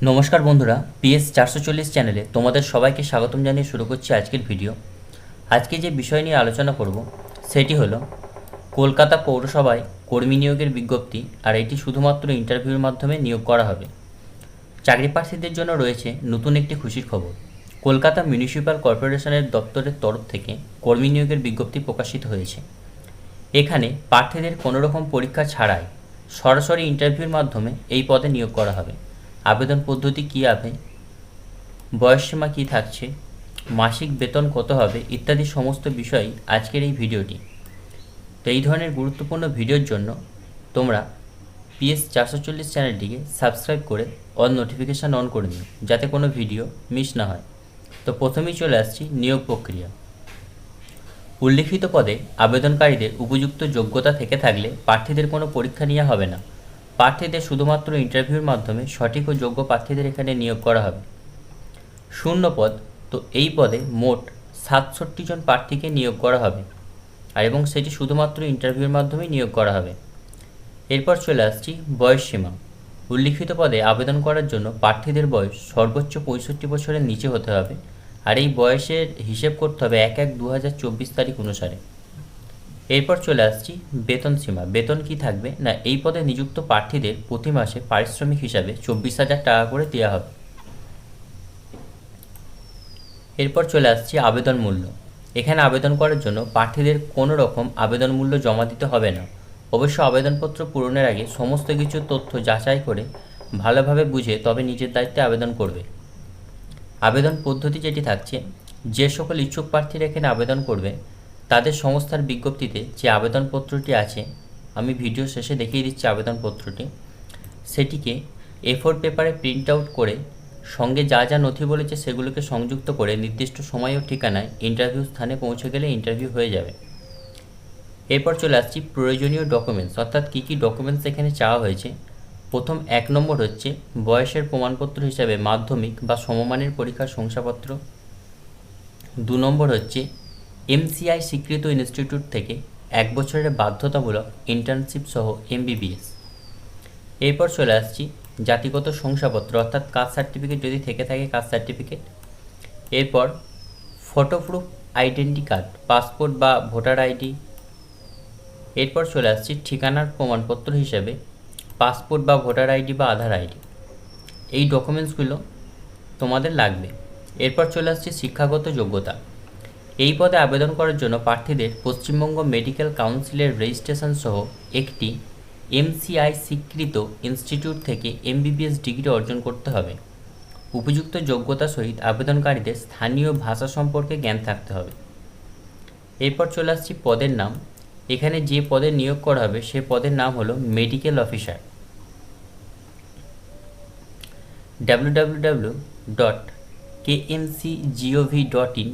নমস্কার বন্ধুরা, PS 440 চ্যানেলে তোমাদের সবাইকে স্বাগতম জানিয়ে শুরু করছি আজকের ভিডিও। আজকে যে বিষয় নিয়ে আলোচনা করব সেটি হলো কলকাতা পৌরসভায় কর্মী নিয়োগের বিজ্ঞপ্তি, আর এটি শুধুমাত্র ইন্টারভিউর মাধ্যমে নিয়োগ করা হবে। চাকরি প্রার্থীদের জন্য রয়েছে নতুন একটি খুশির খবর। কলকাতা মিউনিসিপ্যাল কর্পোরেশনের দপ্তরের তরফ থেকে কর্মী নিয়োগের বিজ্ঞপ্তি প্রকাশিত হয়েছে। এখানে প্রার্থীদের কোনোরকম পরীক্ষা ছাড়াই সরাসরি ইন্টারভিউর মাধ্যমে এই পদে নিয়োগ করা হবে। আবেদন পদ্ধতি কী হবে, বয়সসীমা কী থাকছে, মাসিক বেতন কত হবে ইত্যাদি সমস্ত বিষয়ই আজকের এই ভিডিওটি। তো এই ধরনের গুরুত্বপূর্ণ ভিডিওর জন্য তোমরা PS 440 চ্যানেলটিকে সাবস্ক্রাইব করে অল নোটিফিকেশান অন করে নিও, যাতে কোনো ভিডিও মিস না হয়। তো প্রথমেই চলে আসছি নিয়োগ প্রক্রিয়া। উল্লিখিত পদে আবেদনকারীদের উপযুক্ত যোগ্যতা থেকে থাকলে প্রার্থীদের কোনো পরীক্ষা নেওয়া হবে না। প্রার্থীদের শুধুমাত্র ইন্টারভিউর মাধ্যমে সঠিক ও যোগ্য প্রার্থীদের এখানে নিয়োগ করা হবে। শূন্য পদ, তো এই পদে মোট 67 জন প্রার্থীকে নিয়োগ করা হবে, আর এবং সেটি শুধুমাত্র ইন্টারভিউর মাধ্যমেই নিয়োগ করা হবে। এরপর চলে আসছি বয়সসীমা। উল্লিখিত পদে আবেদন করার জন্য প্রার্থীদের বয়স সর্বোচ্চ 65 বছরের নিচে হতে হবে, আর এই বয়সের হিসেব করতে হবে 1/1/2024 তারিখ অনুসারে। এরপর চলে আসছি বেতন সীমা। বেতন কি থাকবে না, এই পদে নিযুক্ত প্রার্থীদের প্রতি মাসে পারিশ্রমিক হিসাবে 24,000 টাকা করে দেওয়া হবে। এরপর চলে আসছি আবেদন মূল্য। এখানে আবেদন করার জন্য প্রার্থীদের কোনো রকম আবেদন মূল্য জমা দিতে হবে না। অবশ্য আবেদনপত্র পূরণের আগে সমস্ত কিছু তথ্য যাচাই করে ভালোভাবে বুঝে তবে নিজের দায়িত্বে আবেদন করবে। আবেদন পদ্ধতি যেটি থাকছে, যে সকল ইচ্ছুক প্রার্থীরা এখানে আবেদন করবে তাদের সংস্থার বিজ্ঞপ্তিতে যে আবেদনপত্রটি আছে, আমি ভিডিও শেষে দেখিয়ে দিচ্ছি আবেদনপত্রটি, সেটিকে A4 পেপারে প্রিন্ট আউট করে সঙ্গে যা যা নথি বলেছে সেগুলোকে সংযুক্ত করে নির্দিষ্ট সময় ও ঠিকানায় ইন্টারভিউ স্থানে পৌঁছে গেলে ইন্টারভিউ হয়ে যাবে। এরপর চলে আসছি প্রয়োজনীয় ডকুমেন্টস, অর্থাৎ কী কী ডকুমেন্টস এখানে চাওয়া হয়েছে। প্রথম 1 নম্বর হচ্ছে বয়সের প্রমাণপত্র হিসাবে মাধ্যমিক বা সমমানের পরীক্ষার শংসাপত্র। 2 নম্বর হচ্ছে MCI স্বীকৃত ইনস্টিটিউট থেকে 1 বছরের বাধ্যতামূলক ইন্টার্নশিপ সহ MBBS। এরপর চলে আসছি জাতিগত শংসাপত্র, অর্থাৎ কাস্ট সার্টিফিকেট যদি থেকে থাকে কাস্ট সার্টিফিকেট। এরপর photo proof identity card, passport বা ভোটার আইডি। এরপর চলে আসছি ঠিকানার প্রমাণপত্র হিসেবে পাসপোর্ট বা ভোটার আইডি বা আধার আইডি। এই ডকুমেন্টসগুলো তোমাদের লাগবে। এরপর চলে আসছি শিক্ষাগত যোগ্যতা। এই পদে আবেদন করার জন্য প্রার্থীদের পশ্চিমবঙ্গ মেডিকেল কাউন্সিলের রেজিস্ট্রেশন সহ একটি MCI স্বীকৃত ইনস্টিটিউট থেকে MBBS ডিগ্রি অর্জন করতে হবে। উপযুক্ত যোগ্যতা সহিত আবেদনকারীদের স্থানীয় ভাষা সম্পর্কে জ্ঞান থাকতে হবে। এরপর চলে আসছি পদের নাম। এখানে যে পদে নিয়োগ করা হবে সে পদের নাম হলো মেডিকেল অফিসার। www.kmcgov.in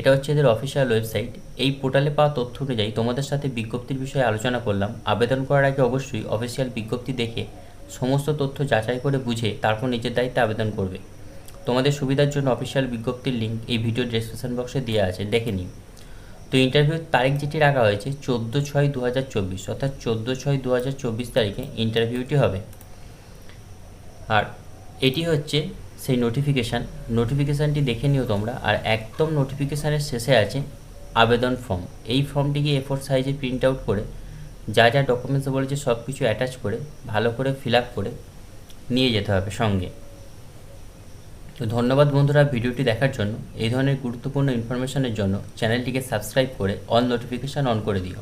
এটা হচ্ছে এদের অফিসিয়াল ওয়েবসাইট। এই পোর্টালে পাওয়া তথ্য অনুযায়ী তোমাদের সাথে বিজ্ঞপ্তির বিষয়ে আলোচনা করলাম। আবেদন করার আগে অবশ্যই অফিসিয়াল বিজ্ঞপ্তি দেখে সমস্ত তথ্য যাচাই করে বুঝে তারপর নিজের দায়িত্বে আবেদন করবে। তোমাদের সুবিধার জন্য অফিসিয়াল বিজ্ঞপ্তির লিঙ্ক এই ভিডিওর ডেসক্রিপশন বক্সে দেওয়া আছে, দেখে নিও। তো ইন্টারভিউর তারিখ যেটি রাখা হয়েছে 14/6/2024, অর্থাৎ 14/6/2024 তারিখে ইন্টারভিউটি হবে। আর এটি হচ্ছে সেই নোটিফিকেশানটি দেখে নিও তোমরা। আর একদম নোটিফিকেশানের শেষে আছে আবেদন ফর্ম। এই ফর্মটিকে A4 সাইজে প্রিন্ট আউট করে যা যা ডকুমেন্টস বলেছে সব কিছু অ্যাটাচ করে ভালো করে ফিল আপ করে নিয়ে যেতে হবে সঙ্গে। তো ধন্যবাদ বন্ধুরা ভিডিওটি দেখার জন্য। এই ধরনের গুরুত্বপূর্ণ ইনফরমেশনের জন্য চ্যানেলটিকে সাবস্ক্রাইব করে অল নোটিফিকেশান অন করে দিও।